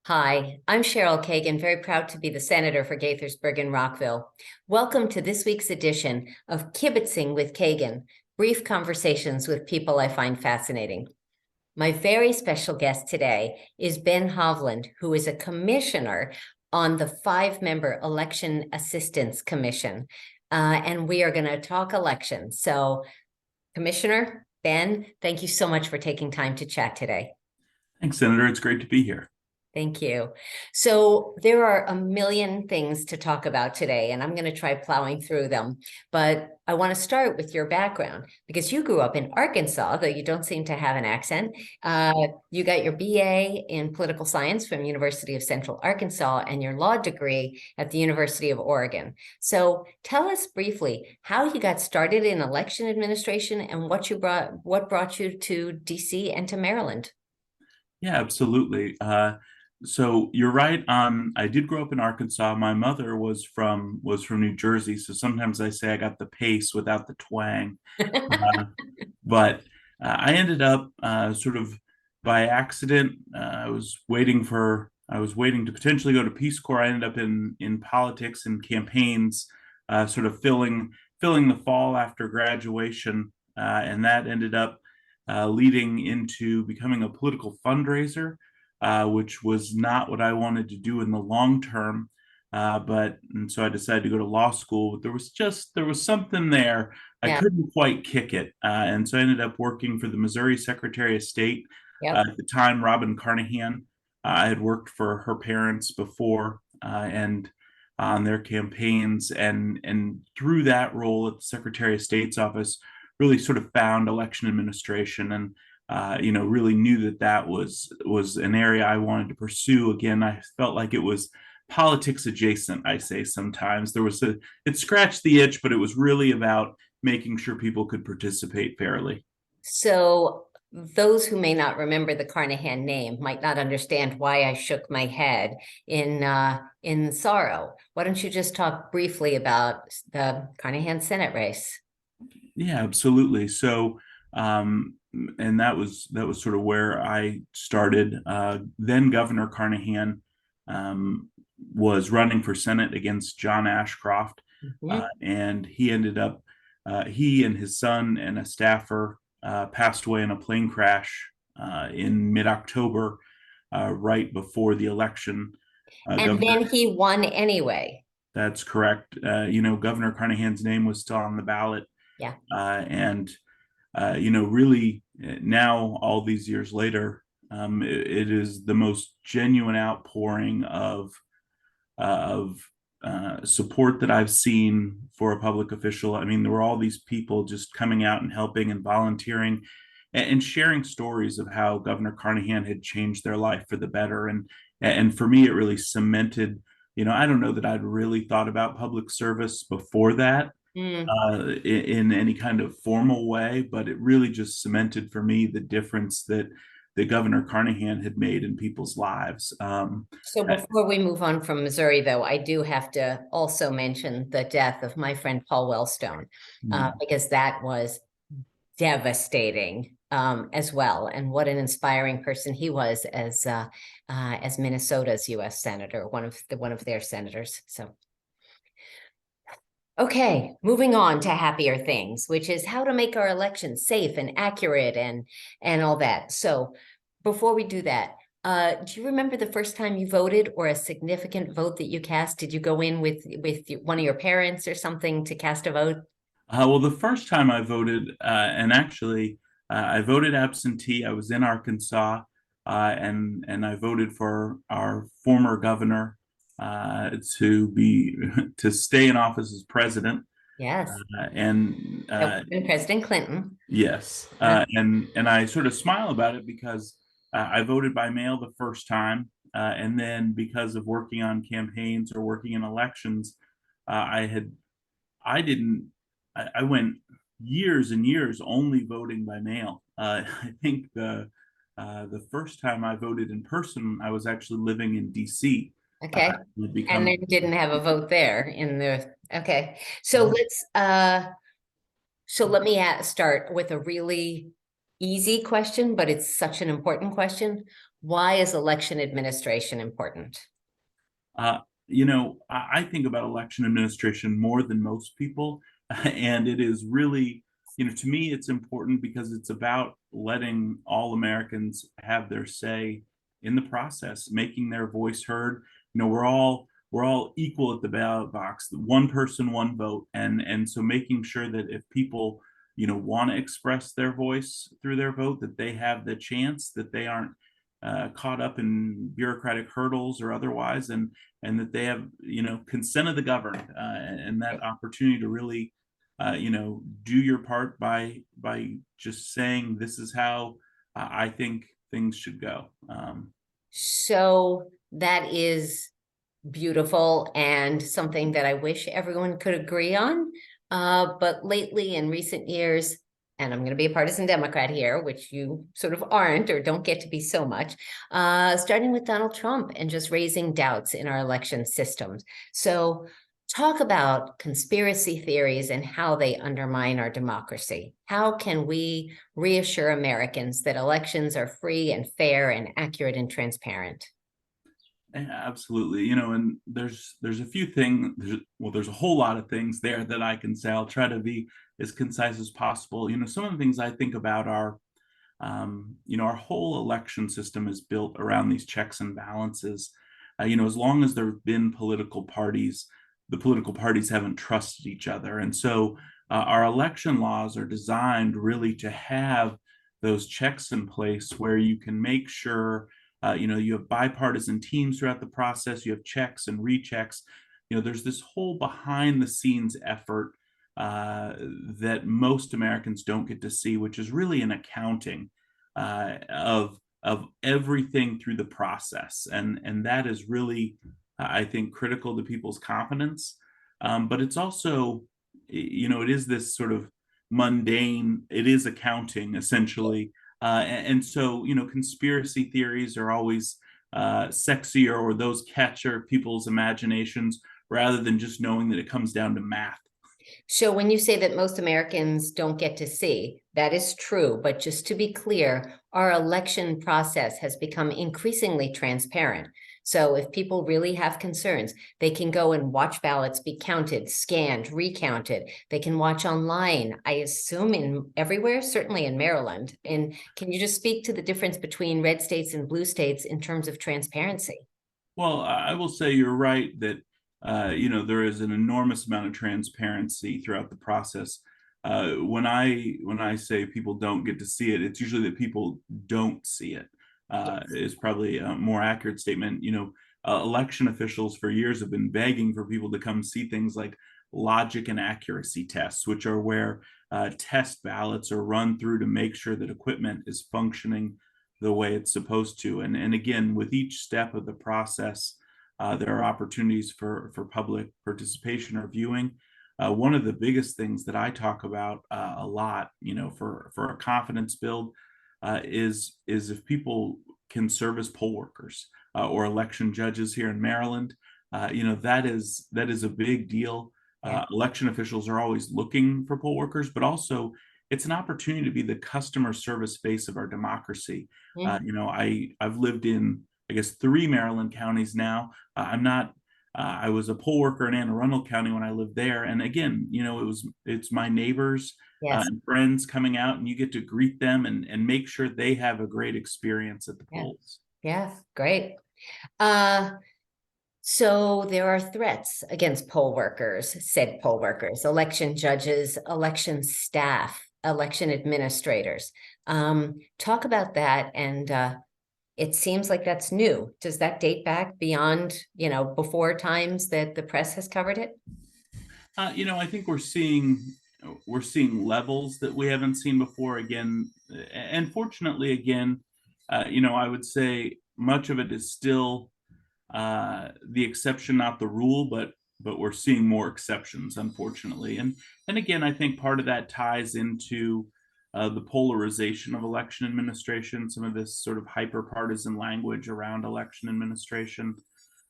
Hi, I'm Cheryl Kagan, very proud to be the senator for Gaithersburg and Rockville. Welcome to this week's edition of Kibbitzing with Kagan, brief conversations with people I find fascinating. My very special guest today is Ben Hovland, who is a commissioner on the 5-member Election Assistance Commission. And we are going to talk elections. So, Commissioner Ben, thank you so much for taking time to chat today. Thanks, Senator. It's great to be here. Thank you. So there are a million things to talk about today, and I'm going to try plowing through them. But I want to start with your background because you grew up in Arkansas, though you don't seem to have an accent. You got your BA in political science from University of Central Arkansas and your law degree at the University of Oregon. So tell us briefly how you got started in election administration and what brought you to DC and to Maryland. Yeah, absolutely. So you're right. I did grow up in Arkansas. My mother was from New Jersey, so sometimes I say I got the pace without the twang. But I ended up sort of by accident. I was waiting to potentially go to Peace Corps. I ended up in politics and campaigns, sort of filling the fall after graduation, and that ended up leading into becoming a political fundraiser, which was not what I wanted to do in the long term. And so I decided to go to law school. But there was something there. I couldn't quite kick it. And so I ended up working for the Missouri Secretary of State. At the time, Robin Carnahan. I had worked for her parents before and on their campaigns. And through that role at the Secretary of State's office, really sort of found election administration and really knew that was an area I wanted to pursue. Again, I felt like it was politics adjacent. I say sometimes it scratched the itch, but it was really about making sure people could participate fairly. So those who may not remember the Carnahan name might not understand why I shook my head in sorrow. Why don't you just talk briefly about the Carnahan Senate race? Yeah, absolutely. So, and that was sort of where I started. Then Governor Carnahan was running for Senate against John Ashcroft, and he ended up he and his son and a staffer passed away in a plane crash in mid-October, right before the election. And then he won anyway. That's correct. Governor Carnahan's name was still on the ballot. Yeah. And really now, all these years later, it is the most genuine outpouring of support that I've seen for a public official. I mean, there were all these people just coming out and helping and volunteering and sharing stories of how Governor Carnahan had changed their life for the better. And for me, it really cemented, I don't know that I'd really thought about public service before that. In any kind of formal way, but it really just cemented for me the difference that Governor Carnahan had made in people's lives. So before we move on from Missouri, though, I do have to also mention the death of my friend Paul Wellstone, because that was devastating as well. And what an inspiring person he was as Minnesota's U.S. senator, one of their senators. So. Okay, moving on to happier things, which is how to make our elections safe and accurate and all that. So before we do that, do you remember the first time you voted or a significant vote that you cast? Did you go in with one of your parents or something to cast a vote? Well, the first time I voted, and actually I voted absentee. I was in Arkansas, and I voted for our former governor to stay in office as president. Yes. And President Clinton. Yes. And I sort of smile about it because I voted by mail the first time. And then because of working on campaigns or working in elections, I went years and years only voting by mail. I think the first time I voted in person, I was actually living in DC. Okay. And then didn't have a vote there okay. So let me start with a really easy question, but it's such an important question. Why is election administration important? Uh, I think about election administration more than most people, and it is really, to me, it's important because it's about letting all Americans have their say in the process, making their voice heard. We're all equal at the ballot box, one person, one vote, and so making sure that if people, want to express their voice through their vote, that they have the chance, that they aren't caught up in bureaucratic hurdles or otherwise, and that they have consent of the governed, and that opportunity to really do your part by just saying this is how I think things should go. So that is beautiful and something that I wish everyone could agree on. But lately, in recent years, and I'm going to be a partisan Democrat here, which you sort of aren't or don't get to be so much, starting with Donald Trump and just raising doubts in our election systems. So talk about conspiracy theories and how they undermine our democracy. How can we reassure Americans that elections are free and fair and accurate and transparent? Absolutely. And there's a few things, there's a whole lot of things there that I can say. I'll try to be as concise as possible. Some of the things I think about are, our whole election system is built around these checks and balances. As long as there have been political parties, the political parties haven't trusted each other. And so our election laws are designed really to have those checks in place where you can make sure, you have bipartisan teams throughout the process, you have checks and rechecks. There's this whole behind the scenes effort that most Americans don't get to see, which is really an accounting of everything through the process, and that is really, I think, critical to people's confidence. But it's also, it is this sort of mundane. It is accounting essentially, and so conspiracy theories are always sexier, or those capture people's imaginations rather than just knowing that it comes down to math. So when you say that most Americans don't get to see, that is true. But just to be clear, our election process has become increasingly transparent. So if people really have concerns, they can go and watch ballots be counted, scanned, recounted. They can watch online, I assume in everywhere, certainly in Maryland. And can you just speak to the difference between red states and blue states in terms of transparency? Well, I will say you're right that there is an enormous amount of transparency throughout the process. When I say people don't get to see it, it's usually that people don't see it. Yes. Is probably a more accurate statement. Election officials for years have been begging for people to come see things like logic and accuracy tests, which are where test ballots are run through to make sure that equipment is functioning the way it's supposed to. And again, with each step of the process, there are opportunities for public participation or viewing. One of the biggest things that I talk about a lot, for a confidence build, is if people can serve as poll workers or election judges here in Maryland. That is a big deal. Yeah. Election officials are always looking for poll workers, but also it's an opportunity to be the customer service face of our democracy. Mm. I've lived in, I guess, 3 Maryland counties now. I'm not. I was a poll worker in Anne Arundel County when I lived there, and again, it's my neighbors Yes. and friends coming out, and you get to greet them and make sure they have a great experience at the Yeah. polls. Yeah. Great. Uh, So there are threats against poll workers, said poll workers, election judges, election staff, election administrators. Talk about that. And it seems like that's new. Does that date back beyond, before times that the press has covered it? I think we're seeing levels that we haven't seen before again, and fortunately, again, I would say much of it is still the exception, not the rule, but we're seeing more exceptions, unfortunately. And again, I think part of that ties into the polarization of election administration, some of this sort of hyper partisan language around election administration.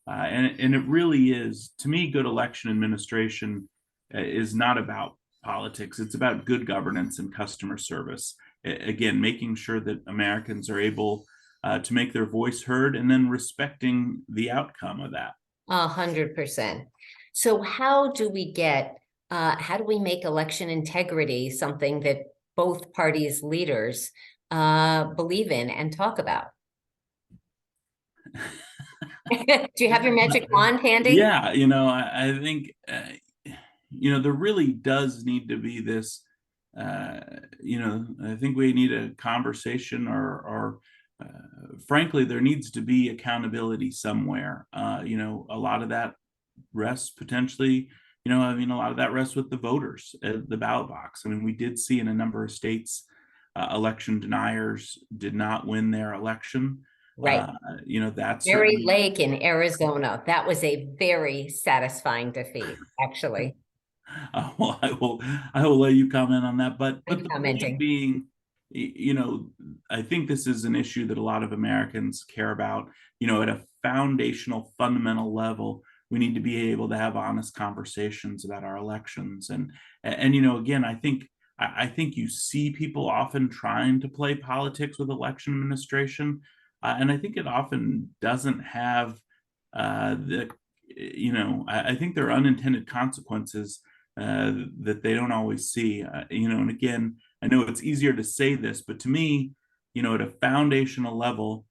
And it really is, to me, good election administration is not about politics. It's about good governance and customer service. Again, making sure that Americans are able to make their voice heard, and then respecting the outcome of that. 100%. So how do we make election integrity something that both parties' leaders believe in and talk about? Do you have your magic wand handy? Yeah, I think, there really does need to be this, I think we need a conversation, or frankly, there needs to be accountability somewhere. A lot of that rests potentially, a lot of that rests with the voters at the ballot box. I mean, we did see in a number of states, election deniers did not win their election. Right. That's Berry certainly. Lake in Arizona. That was a very satisfying defeat, actually. Well, I will let you comment on that. But I'm the point commenting. being, I think this is an issue that a lot of Americans care about. At a foundational, fundamental level, we need to be able to have honest conversations about our elections. And again, I think you see people often trying to play politics with election administration, and I think it often doesn't have I think there are unintended consequences that they don't always see. And again, I know it's easier to say this, but to me, at a foundational level,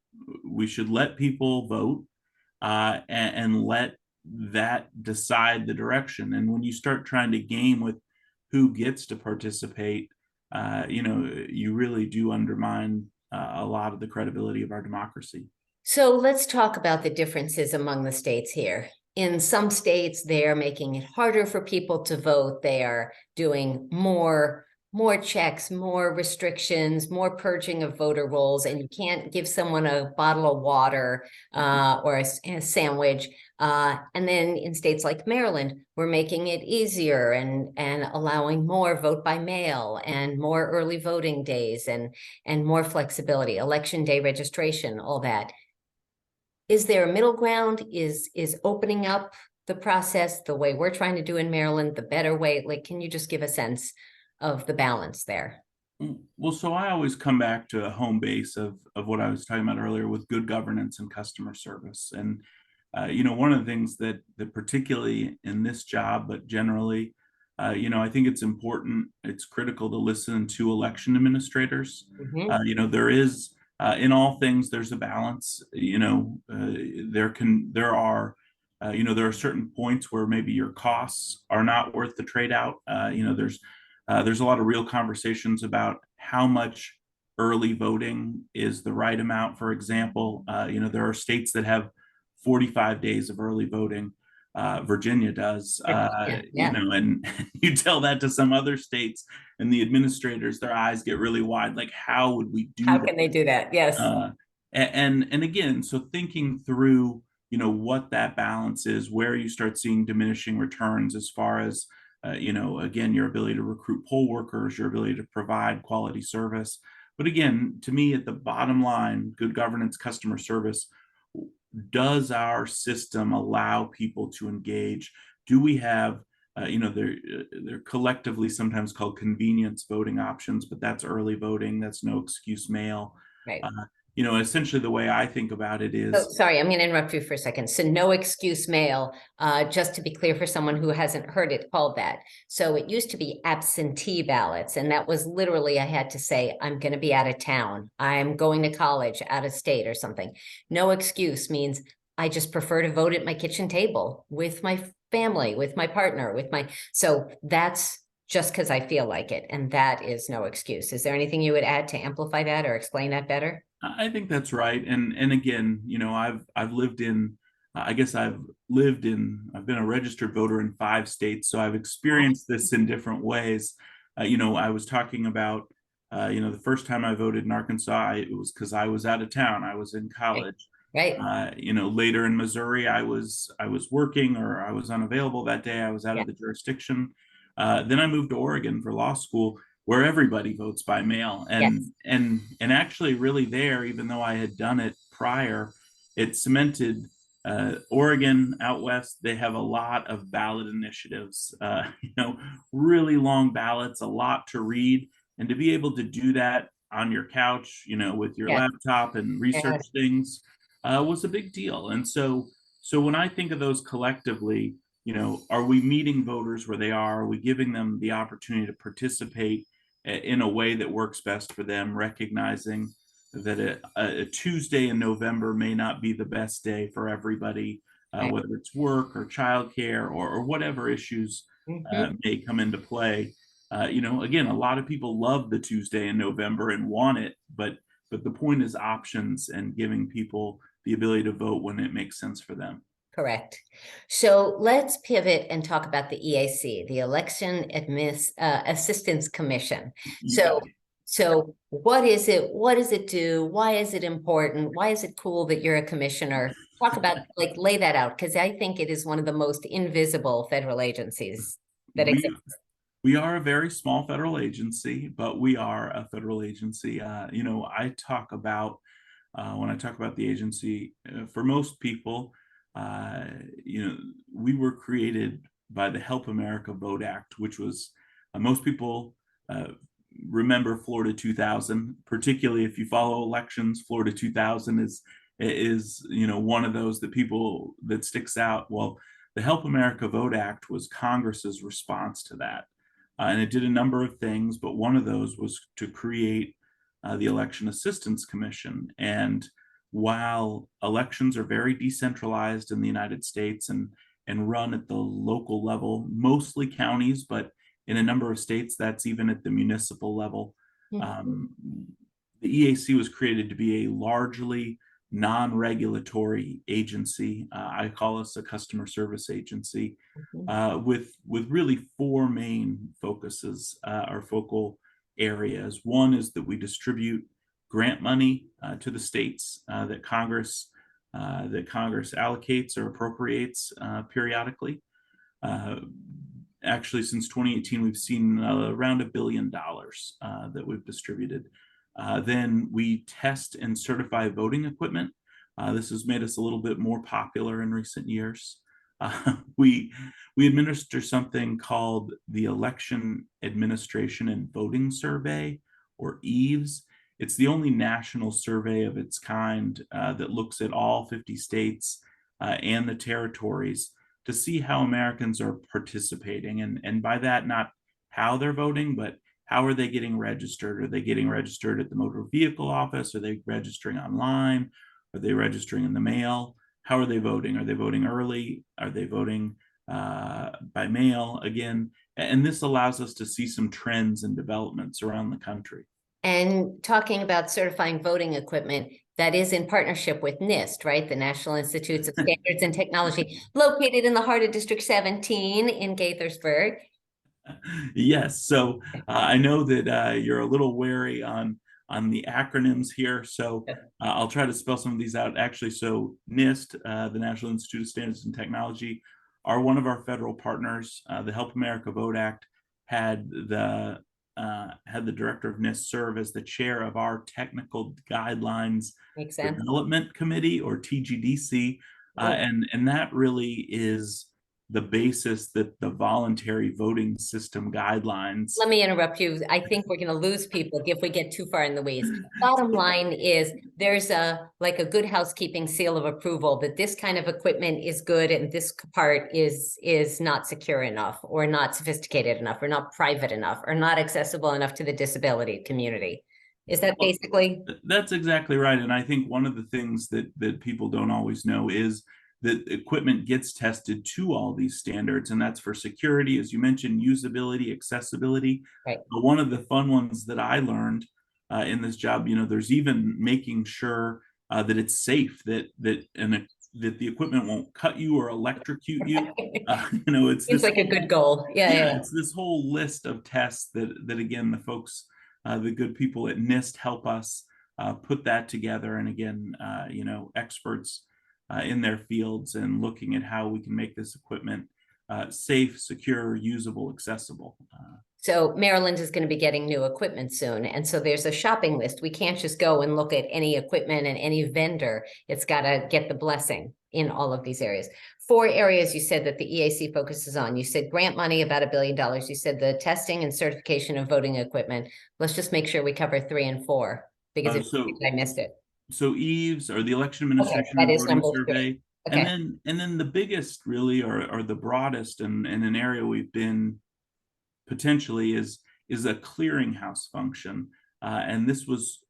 we should let people vote, and let that decide the direction. And when you start trying to game with who gets to participate, you really do undermine a lot of the credibility of our democracy. So let's talk about the differences among the states here. In some states, they're making it harder for people to vote. They are doing more checks, more restrictions, more purging of voter rolls, and you can't give someone a bottle of water or a sandwich. And then in states like Maryland, we're making it easier and allowing more vote by mail and more early voting days and more flexibility, election day registration, all that. Is there a middle ground? Is opening up the process the way we're trying to do in Maryland the better way? Like, can you just give a sense of the balance there? Well, so I always come back to a home base of what I was talking about earlier with good governance and customer service. And one of the things that particularly in this job, but generally, I think it's important, it's critical to listen to election administrators. There is, in all things, there's a balance. There are certain points where maybe your costs are not worth the trade out. There's a lot of real conversations about how much early voting is the right amount. For example, there are states that have 45 days of early voting. Virginia does, and you tell that to some other states, and the administrators, their eyes get really wide. Like, how would we do How that? can they do that? Yes. And again, so thinking through, what that balance is, where you start seeing diminishing returns as far as, again, your ability to recruit poll workers, your ability to provide quality service. But again, to me, at the bottom line, good governance, customer service, does our system allow people to engage? Do we have, they're collectively sometimes called convenience voting options, but that's early voting, that's no excuse mail. Right. Essentially the way I think about it is. Oh, sorry, I'm going to interrupt you for a second. So no excuse mail, just to be clear for someone who hasn't heard it called that. So it used to be absentee ballots, and that was literally, I had to say, I'm going to be out of town. I'm going to college out of state or something. No excuse means I just prefer to vote at my kitchen table with my family, with my partner, so that's just because I feel like it. And that is no excuse. Is there anything you would add to amplify that or explain that better? I think that's right. And again, I've lived in, I guess I've been a registered voter in 5 states. So I've experienced this in different ways. I was talking about, the first time I voted in Arkansas, it was because I was out of town. I was in college. Right. Later in Missouri, I was working, or I was unavailable that day. I was out Yeah. of the jurisdiction. Then I moved to Oregon for law school, where everybody votes by mail. And Yes. and actually really there, even though I had done it prior, it cemented, Oregon out west, they have a lot of ballot initiatives, really long ballots, a lot to read. And to be able to do that on your couch, with your Yes, laptop and research yes, things, was a big deal. And so when I think of those collectively, are we meeting voters where they are? Are we giving them the opportunity to participate in a way that works best for them, recognizing that a Tuesday in November may not be the best day for everybody, right. whether it's work or childcare or whatever issues Mhm. may come into play. Again, a lot of people love the Tuesday in November and want it, but the point is options and giving people the ability to vote when it makes sense for them. Correct. So let's pivot and talk about the EAC, the Assistance Commission. You got So, it. so what is it? What does it do? Why is it important? Why is it cool that you're a commissioner? Talk about, like, lay that out, because I think it is one of the most invisible federal agencies that We exists. we are a very small federal agency, but we are a federal agency. I talk about when I talk about the agency, for most people, uh, you know, we were created by the Help America Vote Act, which was most people uh, remember Florida 2000, particularly if you follow elections. Florida 2000 is one of those that people that sticks out. Well, the Help America Vote Act was Congress's response to that. And it did a number of things, but one of those was to create the Election Assistance Commission. And while elections are very decentralized in the United States and run at the local level, mostly counties, but in a number of states, that's even at the municipal level. Mhm. Um, the EAC was created to be a largely non-regulatory agency. I call us a customer service agency Mhm. with really four main focuses or focal areas. One is that we distribute grant money to the states that Congress allocates or appropriates periodically. Uh, Actually, since 2018, we've seen around $1 billion that we've distributed. Then we test and certify voting equipment. This has made us a little bit more popular in recent years. Uh, we we administer something called the Election Administration and Voting Survey, or EVES. It's the only national survey of its kind that looks at all 50 states and the territories to see how Americans are participating. And by that, not how they're voting, but how are they getting registered? Are they getting registered at the motor vehicle office? Are they registering online? Are they registering in the mail? How are they voting? Are they voting early? Are they voting by mail again? And this allows us to see some trends and developments around the country. And talking about certifying voting equipment, that is in partnership with NIST, right? The National Institutes of Standards and Technology, located in the heart of District 17 in Gaithersburg. Yes, so I know that you're a little wary on the acronyms here, so I'll try to spell some of these out. Actually, so NIST, the National Institute of Standards and Technology, are one of our federal partners. The Help America Vote Act had the director of NIST serve as the chair of our Technical Guidelines Makes sense. Development Committee, or TGDC, Oh. and that really is the basis that the voluntary voting system guidelines. Let me interrupt you. I think we're going to lose people if we get too far in the weeds. Bottom line is there's a good housekeeping seal of approval that this kind of equipment is good and this part is not secure enough, or not sophisticated enough, or not private enough, or not accessible enough to the disability community. Is that Well, basically? that's exactly right. And I think one of the things that people don't always know is that equipment gets tested to all these standards, and that's for security, as you mentioned, usability, accessibility. Right. But one of the fun ones that I learned in this job, there's even making sure that it's safe, that the equipment won't cut you or electrocute you. It's Seems this like a good goal. Yeah, yeah, yeah. it's this whole list of tests that again the folks, the good people at NIST help us put that together, and again, experts in their fields and looking at how we can make this equipment safe, secure, usable, accessible. So Maryland is going to be getting new equipment soon. And so there's a shopping list. We can't just go and look at any equipment and any vendor. It's got to get the blessing in all of these areas. 4 areas you said that the EAC focuses on. You said grant money, about $1 billion. You said the testing and certification of voting equipment. Let's just make sure we cover 3 and 4 because I missed it. So EVES, or the Election Okay, Administration that and is Voting number 3. Survey. Okay. And then the biggest really, or the broadest, and an area we've been potentially is a clearinghouse function. And this was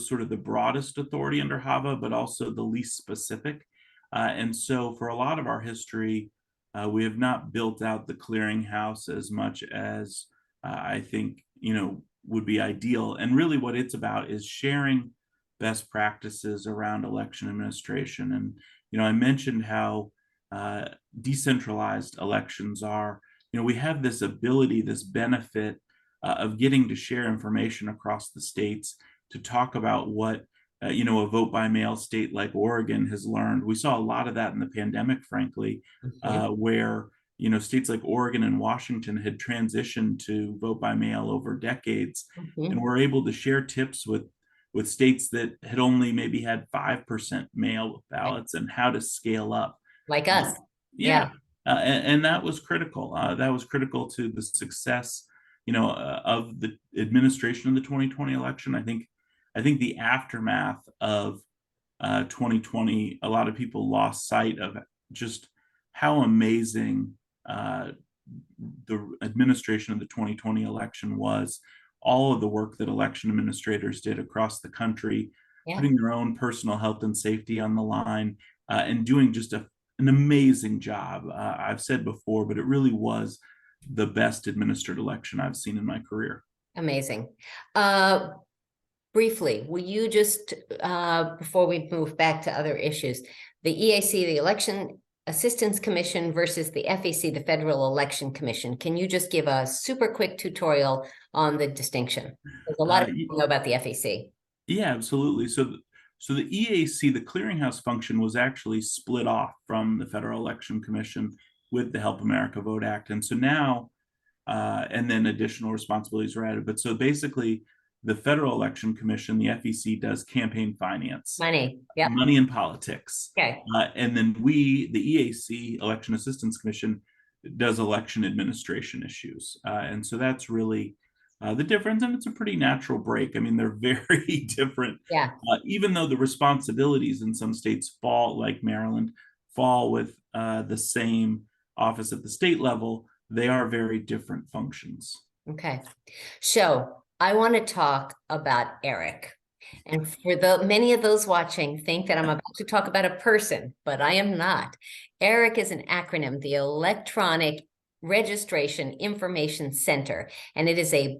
sort of the broadest authority under HAVA, but also the least specific. And so for a lot of our history, we have not built out the clearinghouse as much as I think, would be ideal. And really what it's about is sharing best practices around election administration. And, I mentioned how decentralized elections are. We have this ability, this benefit of getting to share information across the states to talk about what, a vote by mail state like Oregon has learned. We saw a lot of that in the pandemic, frankly, where, states like Oregon and Washington had transitioned to vote by mail over decades, and were able to share tips with states that had only maybe had 5% mail ballots and how to scale up. Like us. Yeah. And that was critical. That was critical to the success, of the administration of the 2020 election. I think the aftermath of 2020, a lot of people lost sight of just how amazing the administration of the 2020 election was. All of the work that election administrators did across the country, putting their own personal health and safety on the line, and doing just an amazing job. I've said before, but it really was the best administered election I've seen in my career. Amazing. Briefly, will you just, before we move back to other issues, the EAC, the Election Assistance Commission versus the FEC, the Federal Election Commission, can you just give a super quick tutorial on the distinction? There's a lot of people know about the FEC. Yeah, absolutely. So the EAC, the clearinghouse function, was actually split off from the Federal Election Commission with the Help America Vote Act. And so now, and then additional responsibilities were added. But so basically, the Federal Election Commission, the FEC, does campaign finance. Money in politics. Okay. And then the EAC, Election Assistance Commission, does election administration issues. And so that's really the difference. And it's a pretty natural break. I mean, they're very different. Yeah. Even though the responsibilities in some states fall, like Maryland, fall with the same office at the state level, they are very different functions. Okay. So I want to talk about ERIC. And for many of those watching think that I'm about to talk about a person, but I am not. ERIC is an acronym, the Electronic Registration Information Center, and it is a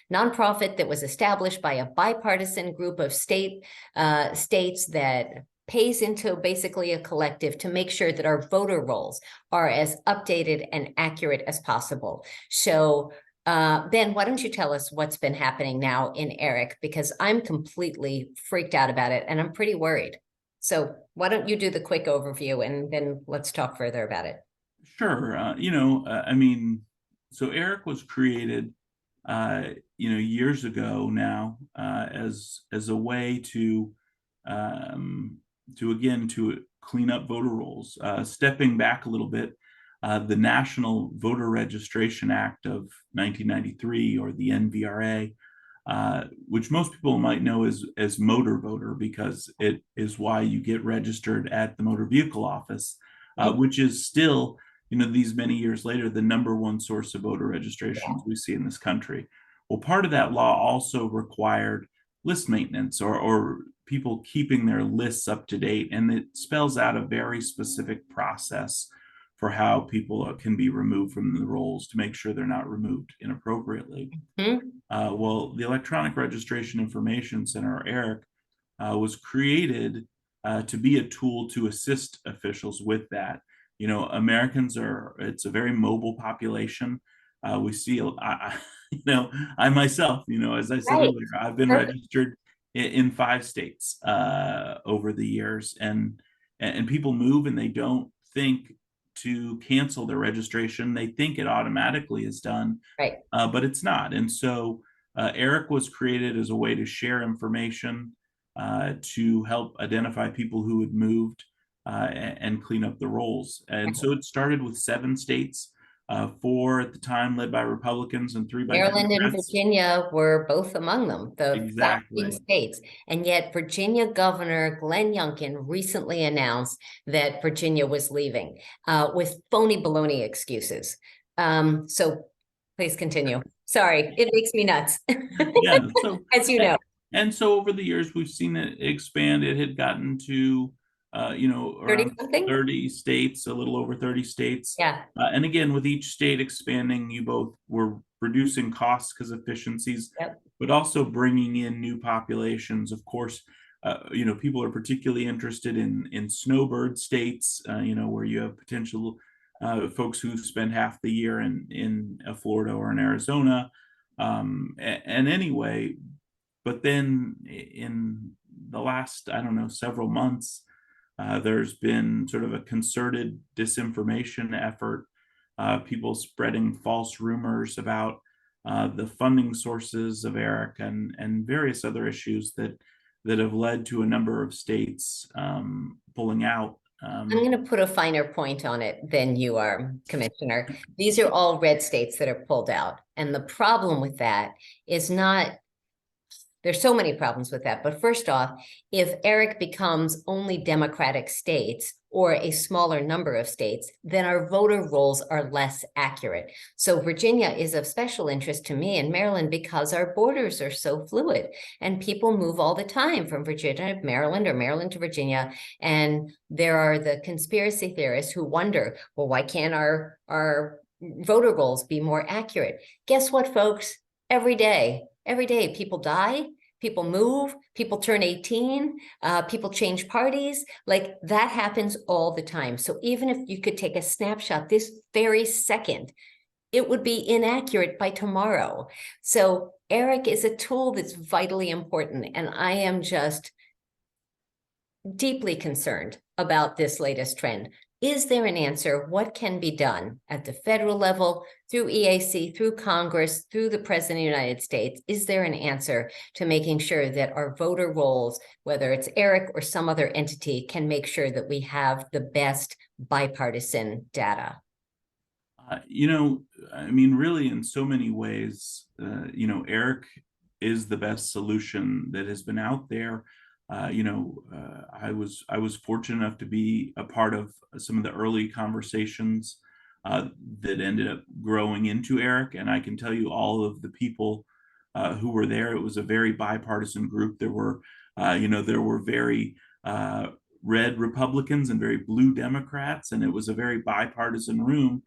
nonprofit that was established by a bipartisan group of states that pays into basically a collective to make sure that our voter rolls are as updated and accurate as possible. So Ben, why don't you tell us what's been happening now in ERIC, because I'm completely freaked out about it and I'm pretty worried. So why don't you do the quick overview and then let's talk further about it. Sure. I mean, so ERIC was created, years ago now, as a way to clean up voter rolls. Stepping back a little bit, the National Voter Registration Act of 1993, or the NVRA, which most people might know as motor voter, because it is why you get registered at the motor vehicle office, which is still, these many years later, the #1 source of voter registrations we see in this country. Well, part of that law also required list maintenance, or people keeping their lists up to date, and it spells out a very specific process for how people can be removed from the rolls to make sure they're not removed inappropriately. Well, the Electronic Registration Information Center, or ERIC, was created to be a tool to assist officials with that. Americans it's a very mobile population. We see, I myself, as I said earlier, I've been registered in 5 states over the years, and people move and they don't think to cancel their registration. They think it automatically is done, Right. but it's not. And so ERIC was created as a way to share information, to help identify people who had moved, and clean up the rolls. And so it started with 7 states, 4 at the time led by Republicans and 3 by Maryland and Democrats. Virginia were both among them, the founding Exactly. states. And yet Virginia Governor Glenn Youngkin recently announced that Virginia was leaving with phony baloney excuses. So please continue. Sorry, it makes me nuts, Yeah. So, as you know. and so over the years, we've seen it expand. It had gotten to, around 30 something? 30 states, a little over 30 states. Yeah. And again, with each state expanding, you both were reducing costs because efficiencies, Yep. but also bringing in new populations. Of course, people are particularly interested in snowbird states, where you have potential folks who spend half the year in Florida or in Arizona. And anyway, but then in the last, I don't know, several months, there's been sort of a concerted disinformation effort, people spreading false rumors about the funding sources of ERIC and various other issues that have led to a number of states pulling out. I'm going to put a finer point on it than you are, Commissioner. These are all red states that are pulled out. And the problem with that is not, there's so many problems with that. But first off, if ERIC becomes only Democratic states or a smaller number of states, then our voter rolls are less accurate. So Virginia is of special interest to me and Maryland because our borders are so fluid and people move all the time from Virginia to Maryland or Maryland to Virginia. And there are the conspiracy theorists who wonder, well, why can't our voter rolls be more accurate? Guess what, folks? Every day people die, people move, people turn 18, people change parties. Like that happens all the time. So even if you could take a snapshot this very second, it would be inaccurate by tomorrow. So ERIC is a tool that's vitally important. And I am just deeply concerned about this latest trend. Is there an answer? What can be done at the federal level, through EAC, through Congress, through the President of the United States? Is there an answer to making sure that our voter rolls, whether it's ERIC or some other entity, can make sure that we have the best bipartisan data? Really, in so many ways, ERIC is the best solution that has been out there. I was fortunate enough to be a part of some of the early conversations that ended up growing into ERIC, and I can tell you all of the people who were there. It was a very bipartisan group. There were very red Republicans and very blue Democrats, and it was a very bipartisan room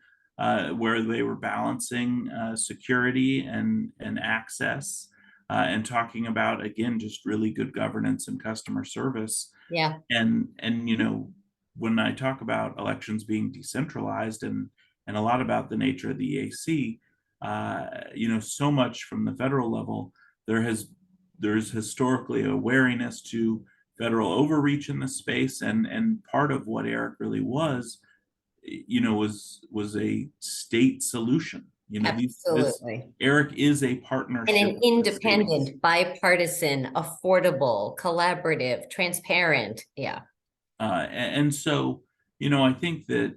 where they were balancing security and access. And talking about, again, just really good governance and customer service. Yeah. And when I talk about elections being decentralized and a lot about the nature of the EAC, so much from the federal level, there's historically a wariness to federal overreach in this space, and part of what ERIC really was a state solution. Absolutely. ERIC is a partnership. And an independent, bipartisan, affordable, collaborative, transparent. Yeah. And so, I think that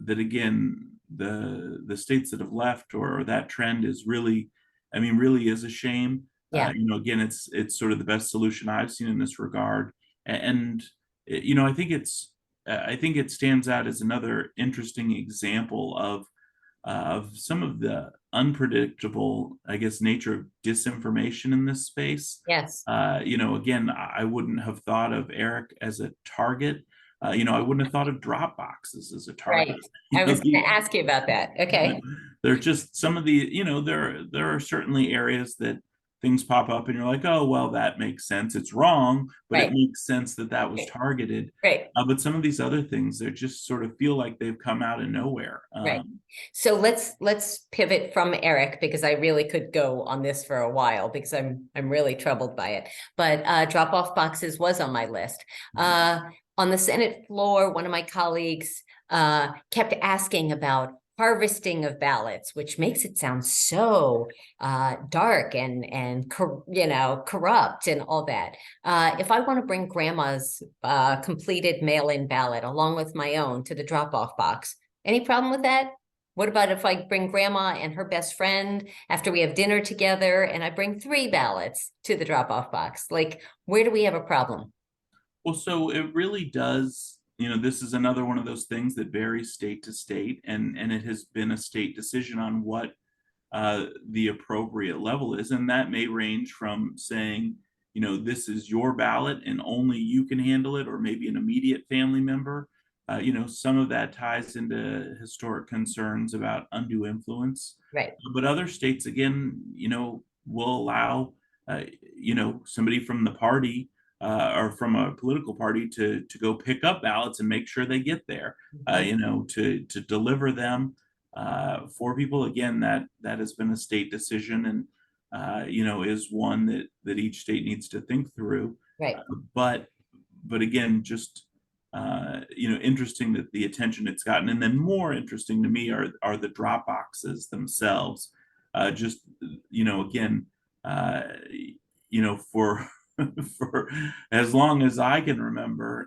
again, the states that have left or that trend is really is a shame. Yeah. Again, it's sort of the best solution I've seen in this regard. And I think it stands out as another interesting example of some of the unpredictable, I guess, nature of disinformation in this space. Yes. Again, I wouldn't have thought of ERIC as a target. I wouldn't have thought of drop boxes as a target. Right. I was going to ask you about that. Okay. They're just some of the, there are certainly areas that things pop up and you're like, oh, well, that makes sense. It's wrong, but Right. it makes sense that was targeted. Right. But some of these other things, they just sort of feel like they've come out of nowhere. Right. So let's pivot from ERIC, because I really could go on this for a while because I'm really troubled by it. But drop-off boxes was on my list. On the Senate floor, one of my colleagues kept asking about harvesting of ballots, which makes it sound so dark and corrupt and all that. If I want to bring grandma's completed mail-in ballot along with my own to the drop-off box, any problem with that? What about if I bring grandma and her best friend after we have dinner together and I bring 3 ballots to the drop-off box? Like, where do we have a problem? Well, so it really does, this is another one of those things that varies state to state, and it has been a state decision on what the appropriate level is. And that may range from saying, this is your ballot and only you can handle it, or maybe an immediate family member. Some of that ties into historic concerns about undue influence. Right. But other states, again, will allow, somebody from the party or from a political party to go pick up ballots and make sure they get there, to deliver them for people. Again, that has been a state decision, and is one that each state needs to think through. Right. But again, just interesting that the attention it's gotten, and then more interesting to me are the drop boxes themselves. Just again, for for as long as I can remember,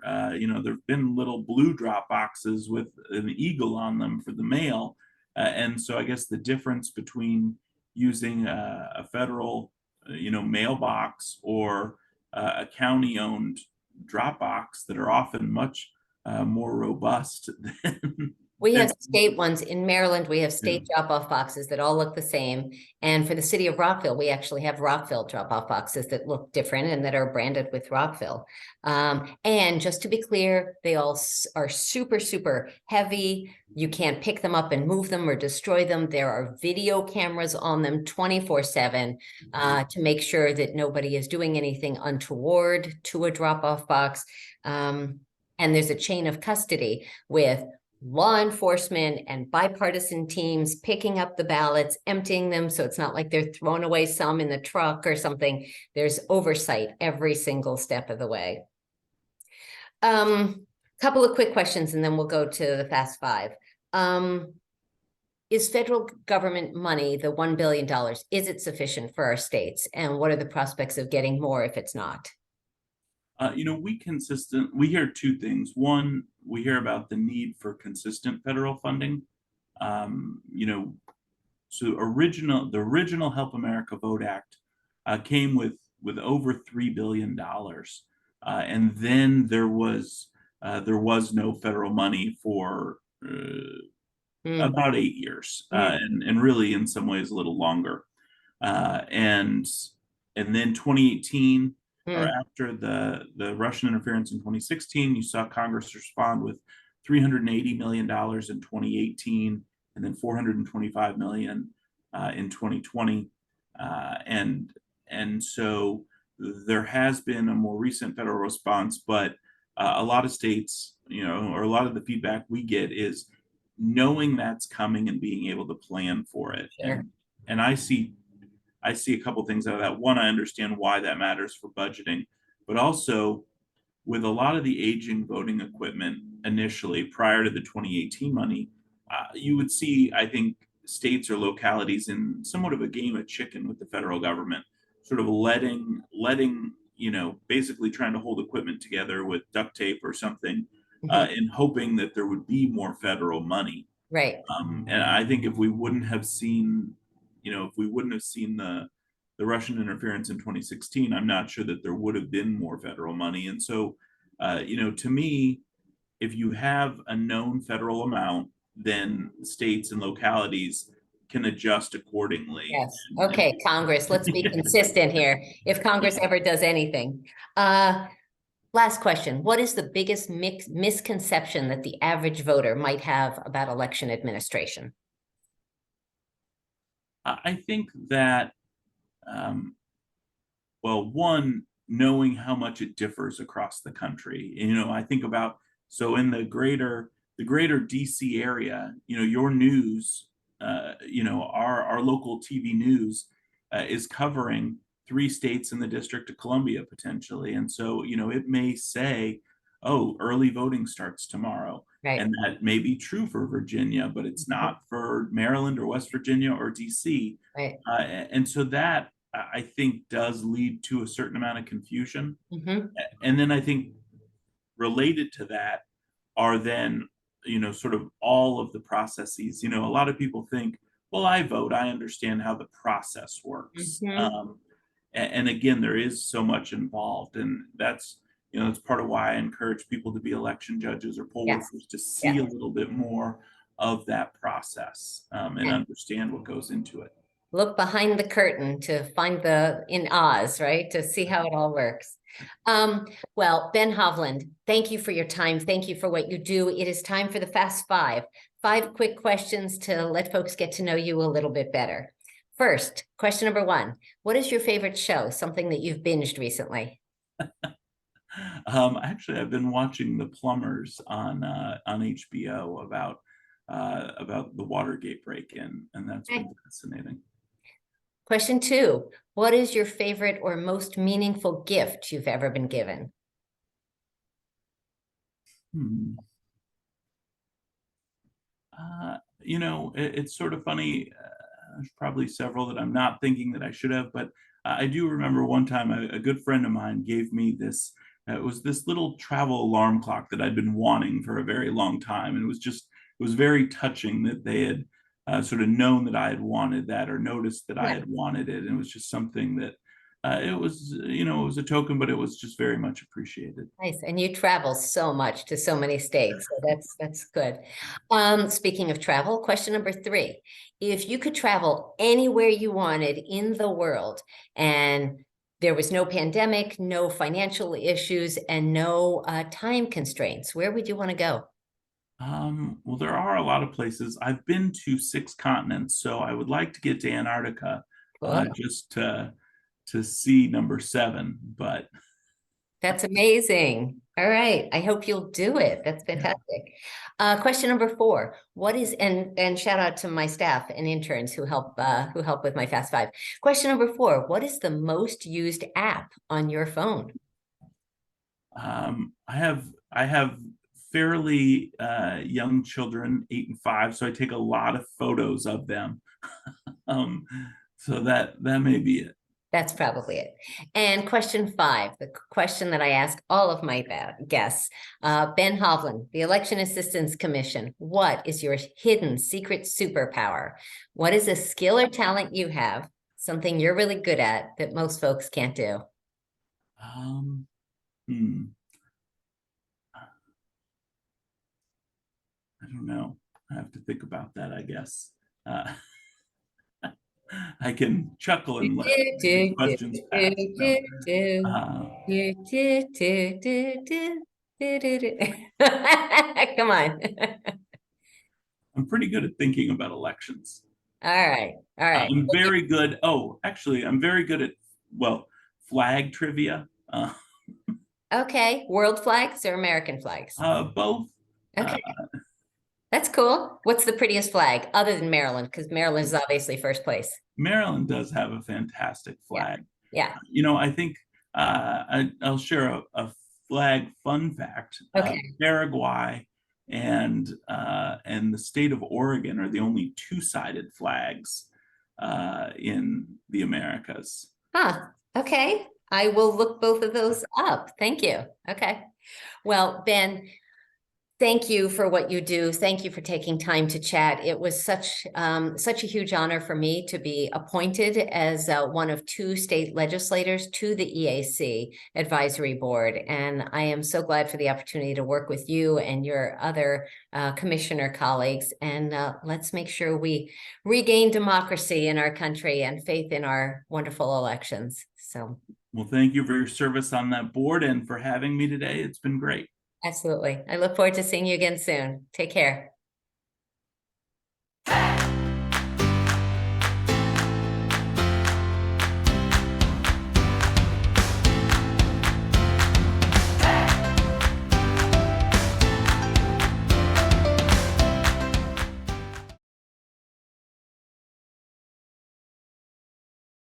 there've been little blue drop boxes with an eagle on them for the mail. And so I guess the difference between using a federal, mailbox or a county-owned drop box that are often much more robust than. We have state ones in Maryland. We have state drop-off boxes that all look the same. And for the city of Rockville, we actually have Rockville drop-off boxes that look different and that are branded with Rockville. And just to be clear, they all are super, super heavy. You can't pick them up and move them or destroy them. There are video cameras on them 24/7 to make sure that nobody is doing anything untoward to a drop-off box. And there's a chain of custody with law enforcement and bipartisan teams picking up the ballots, emptying them. So it's not like they're throwing away some in the truck or something. There's oversight every single step of the way. Couple of quick questions and then we'll go to the fast five. Is federal government money, the $1 billion, is it sufficient for our states? And what are the prospects of getting more if it's not? We hear two things. One, we hear about the need for consistent federal funding. So the original Help America Vote Act came with over $3 billion. And then there was no federal money for about 8 years, and really in some ways a little longer. And then 2018, or after the Russian interference in 2016, you saw Congress respond with $380 million in 2018, and then $425 million in 2020. And so there has been a more recent federal response, but a lot of states, or a lot of the feedback we get is knowing that's coming and being able to plan for it. Sure. And I see a couple things out of that. One, I understand why that matters for budgeting, but also with a lot of the aging voting equipment initially prior to the 2018 money, you would see, I think, states or localities in somewhat of a game of chicken with the federal government, sort of letting, basically trying to hold equipment together with duct tape or something, and hoping that there would be more federal money. Right. And I think if we wouldn't have seen the Russian interference in 2016, I'm not sure that there would have been more federal money. And so, to me, if you have a known federal amount, then states and localities can adjust accordingly. Yes. Okay, Congress, let's be consistent here. If Congress ever does anything. Last question. What is the biggest misconception that the average voter might have about election administration? I think that, one, knowing how much it differs across the country. I think about, so in the greater DC area, your news, our local TV news is covering 3 states in the District of Columbia potentially. And so, it may say oh, early voting starts tomorrow. Right. And that may be true for Virginia, but it's not for Maryland or West Virginia or DC. Right. And so that I think does lead to a certain amount of confusion. Mm-hmm. And then I think related to that are then, sort of all of the processes. A lot of people think, well, I vote, I understand how the process works. Mm-hmm. And again, there is so much involved, and that's part of why I encourage people to be election judges or poll Yes. workers to see a Yes. little bit more of that process, and And understand what goes into it. look behind the curtain to find in Oz, right? To see how it all works. Well, Ben Hovland, thank you for your time. Thank you for what you do. It is time for the Fast Five. 5 quick questions to let folks get to know you a little bit better. First, question number 1. What is your favorite show? Something that you've binged recently? Actually, I've been watching The Plumbers on HBO about the Watergate break-in, and that's Okay. been fascinating. Question 2, what is your favorite or most meaningful gift you've ever been given? It's sort of funny. There's probably several that I'm not thinking that I should have, but I do remember one time a good friend of mine gave me this. It was this little travel alarm clock that I'd been wanting for a very long time, and it was very touching that they had sort of known that I had wanted that or noticed that I Yeah. had wanted it, and it was just something that it was a token, but it was just very much appreciated. Nice. And you travel so much to so many states. So that's good. Speaking of travel, question number 3. If you could travel anywhere you wanted in the world and there was no pandemic, no financial issues, and no time constraints, where would you want to go? Well, there are a lot of places. I've been to 6 continents, so I would like to get to Antarctica, Cool. just to see number 7. But That's amazing. All right. I hope you'll do it. That's fantastic. Question number 4. What is and shout out to my staff and interns who help with my Fast Five. Question number 4. What is the most used app on your phone? I have fairly young children, 8 and 5, so I take a lot of photos of them. um, so that may be it. That's probably it. And question 5, the question that I ask all of my guests, Ben Hovland, the Election Assistance Commission. What is your hidden secret superpower? What is a skill or talent you have, something you're really good at that most folks can't do? Um, hmm. I don't know. I have to think about that, I guess. I can chuckle and let the questions pass. So, Come on. I'm pretty good at thinking about elections. All right. All right. I'm very good. Oh, actually, I'm very good at, well, flag trivia. Okay. World flags or American flags? Both. Okay. That's cool. What's the prettiest flag other than Maryland? Because Maryland is obviously first place. Maryland does have a fantastic flag. Yeah. I think I'll share a flag fun fact. Okay. Paraguay and the state of Oregon are the only 2-sided flags in the Americas. Huh. Okay. I will look both of those up. Thank you. Okay. Well, Ben, thank you for what you do. Thank you for taking time to chat. It was such a huge honor for me to be appointed as one of 2 state legislators to the EAC Advisory Board. And I am so glad for the opportunity to work with you and your other commissioner colleagues. And let's make sure we regain democracy in our country and faith in our wonderful elections. So, well, thank you for your service on that board and for having me today. It's been great. absolutely. I look forward to seeing you again soon. Take care.